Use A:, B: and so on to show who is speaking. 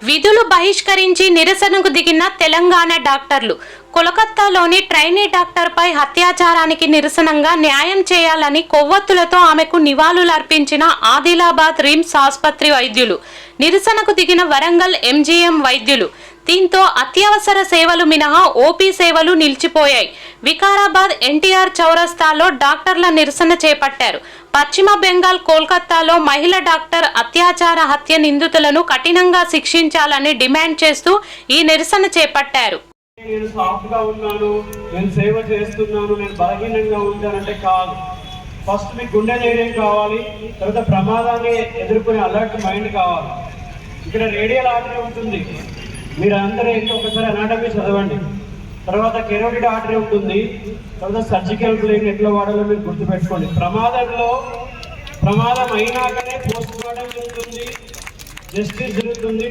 A: విధులు బహిష్కరించి నిరసనకు దిగిన తెలంగాణ డాక్టర్లు. కోలకత్తాలోని ట్రైనీ డాక్టర్పై అత్యాచారానికి నిరసనగా న్యాయం చేయాలని కొవ్వొత్తులతో ఆమెకు నివాళులర్పించిన ఆదిలాబాద్ రిమ్స్ ఆసుపత్రి వైద్యులు. నిరసనకు దిగిన వరంగల్ ఎంజీఎం వైద్యులు. దీంతో అత్యవసర సేవలు మినహా ఓపీ సేవలు నిలిచిపోయాయి. వికారాబాద్ ఎన్టీఆర్ చౌరస్తాలో డాక్టర్ల నిరసన చేపట్టారు. పశ్చిమ బెంగాల్ కోల్కతాలో మహిళా డాక్టర్ అత్యాచార హత్య నిందితులను కఠినంగా శిక్షించాలని డిమాండ్ చేస్తూ ఈ నిరసన చేపట్టారు.
B: నేను సాఫ్ట్గా ఉన్నాను, నేను సేవ చేస్తున్నాను, నేను బలహీనంగా ఉంటానంటే కాదు. ఫస్ట్ మీకు గుండె ధైర్యం కావాలి, తర్వాత ప్రమాదాన్ని ఎదుర్కొనే అలర్ట్ మైండ్ కావాలి. ఇక్కడ రేడియల్ ఆర్టరీ ఉంటుంది, మీరు అందరూ ఏంటో ఒకసారి అనాటమీ చదవండి. తర్వాత కెరోటిడ్ ఆర్టరీ ఉంటుంది, తర్వాత సర్జికల్ బ్లేడ్ ఎట్లా వాడాలో మీరు గుర్తుపెట్టుకోండి. ప్రమాదం అయినాకనే పోస్ట్ మార్టం జరుగుతుంది, జస్టిస్ జరుగుతుంది.